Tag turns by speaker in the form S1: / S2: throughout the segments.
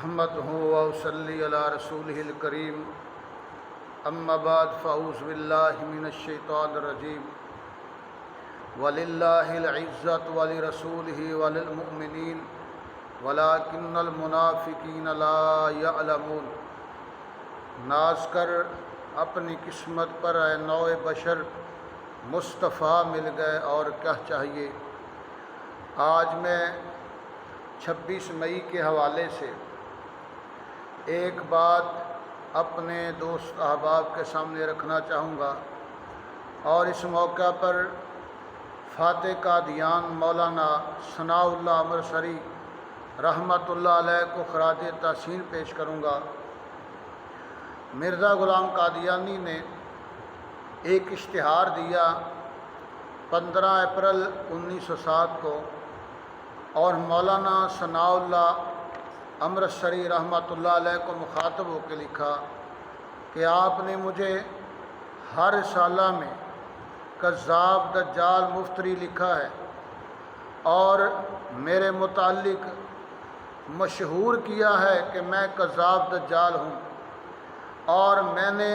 S1: احمدہ و اصلی علی رسولہ الکریم اما بعد فاعوذ باللہ من الشیطان الرجیم وللہ العزۃ ولرسولہ وللمؤمنین ولکن المنافقین لا یعلمون۔ ناز کر اپنی قسمت پر اے نوع بشر مصطفیٰ مل گئے اور کیا چاہیے۔ آج میں 26 مئی کے حوالے سے ایک بات اپنے دوست احباب کے سامنے رکھنا چاہوں گا، اور اس موقع پر فاتح قادیان مولانا ثناء اللہ امرسری رحمۃ اللہ علیہ کو خراج تحسین پیش کروں گا۔ مرزا غلام قادیانی نے ایک اشتہار دیا 15 اپریل 1907 کو، اور مولانا ثناء اللہ امرسری رحمۃ اللہ علیہ کو مخاطب ہو کے لکھا کہ آپ نے مجھے ہر رسالہ میں کذاب دجال مفتری لکھا ہے، اور میرے متعلق مشہور کیا ہے کہ میں کذاب دجال ہوں، اور میں نے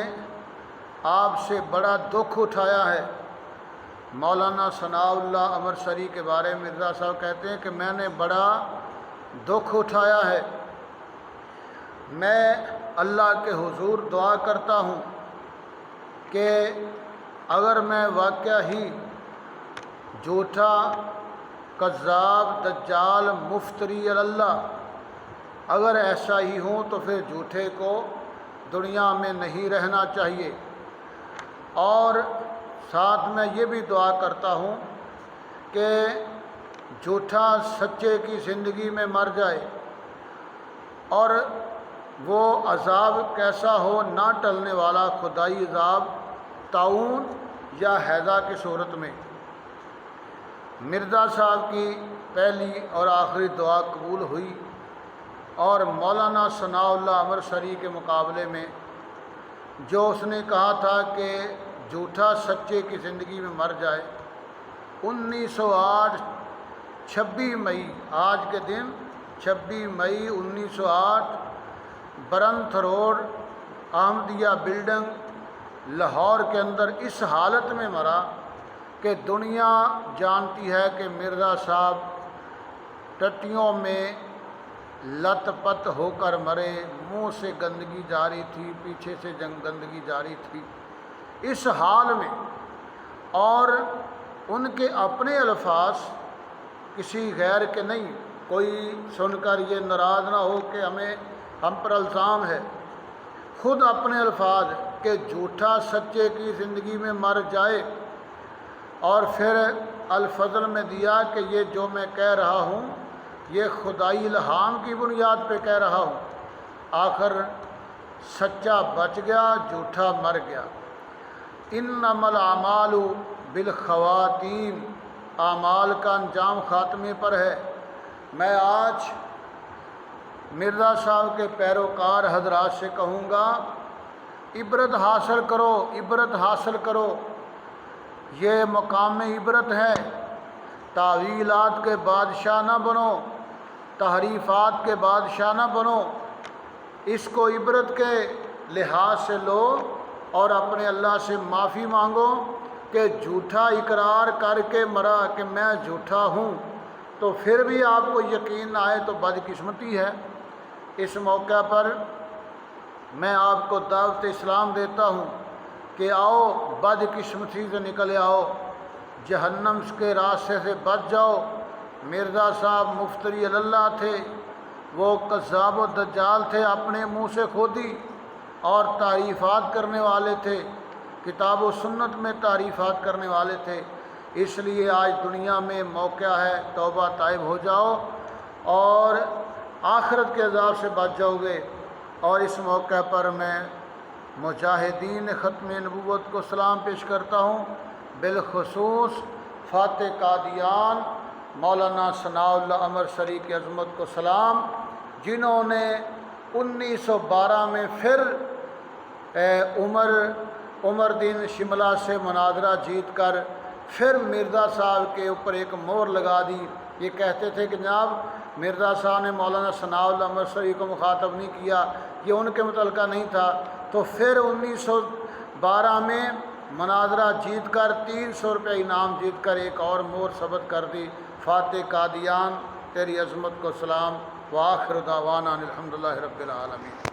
S1: آپ سے بڑا دکھ اٹھایا ہے۔ مولانا ثناء اللہ امرسری کے بارے میں مرزا صاحب کہتے ہیں کہ میں نے بڑا دکھ اٹھایا ہے۔ میں اللہ کے حضور دعا کرتا ہوں کہ اگر میں واقعہ ہی جھوٹا کذاب دجال مفتری اللہ اگر ایسا ہی ہوں تو پھر جھوٹے کو دنیا میں نہیں رہنا چاہیے، اور ساتھ میں یہ بھی دعا کرتا ہوں کہ جھوٹا سچے کی زندگی میں مر جائے، اور وہ عذاب کیسا ہو نہ ٹلنے والا خدائی عذاب طاعون یا ہیضہ کی صورت میں۔ مرزا صاحب کی پہلی اور آخری دعا قبول ہوئی، اور مولانا ثناء اللہ امرسری کے مقابلے میں جو اس نے کہا تھا کہ جھوٹا سچے کی زندگی میں مر جائے، 1908 26 مئی آج کے دن 26 مئی 1908 برنتھ روڈ احمدیہ بلڈنگ لاہور کے اندر اس حالت میں مرا کہ دنیا جانتی ہے کہ مرزا صاحب ٹٹیوں میں لت پت ہو کر مرے، منہ سے گندگی جاری تھی، پیچھے سے گندگی جاری تھی، اس حال میں۔ اور ان کے اپنے الفاظ، کسی غیر کے نہیں، کوئی سن کر یہ ناراض نہ ہو کہ ہم پر الزام ہے، خود اپنے الفاظ کہ جھوٹا سچے کی زندگی میں مر جائے، اور پھر الفضل میں دیا کہ یہ جو میں کہہ رہا ہوں یہ خدائی الہام کی بنیاد پہ کہہ رہا ہوں۔ آخر سچا بچ گیا، جھوٹا مر گیا۔ انما الاعمال بالخواتیم، اعمال کا انجام خاتمے پر ہے۔ میں آج مرزا صاحب کے پیروکار حضرات سے کہوں گا، عبرت حاصل کرو، عبرت حاصل کرو، یہ مقام عبرت ہے۔ تعویلات کے بادشاہ نہ بنو، تحریفات کے بادشاہ نہ بنو، اس کو عبرت کے لحاظ سے لو، اور اپنے اللہ سے معافی مانگو کہ جھوٹا اقرار کر کے مرا کہ میں جھوٹا ہوں، تو پھر بھی آپ کو یقین نہ آئے تو بدقسمتی ہے۔ اس موقع پر میں آپ کو دعوت اسلام دیتا ہوں کہ آؤ، بدقسمتی سے نکل آؤ، جہنم کے راستے سے بچ جاؤ۔ مرزا صاحب مفتری اللہ تھے، وہ کذاب و دجال تھے، اپنے منہ سے کھودی، اور تعریفات کرنے والے تھے، کتاب و سنت میں تعریفات کرنے والے تھے۔ اس لیے آج دنیا میں موقع ہے، توبہ طائب ہو جاؤ اور آخرت کے عذاب سے بچ جاؤ گے۔ اور اس موقع پر میں مجاہدین ختم نبوت کو سلام پیش کرتا ہوں، بالخصوص فاتح قادیان مولانا ثناء اللہ امرسری کی عظمت کو سلام، جنہوں نے 1912 میں پھر عمر دین شملہ سے مناظرہ جیت کر پھر مرزا صاحب کے اوپر ایک مہر لگا دی یہ کہتے تھے کہ جناب مرزا صاحب نے مولانا ثناء اللہ مرسری کو مخاطب نہیں کیا، یہ ان کے متعلقہ نہیں تھا۔ تو پھر 1912 میں مناظرہ جیت کر 300 روپے انعام جیت کر ایک اور مہر ثبت کر دی، فاتح قادیان تیری عظمت کو سلام، وآخر دعوانا الحمدللہ رب العالمین۔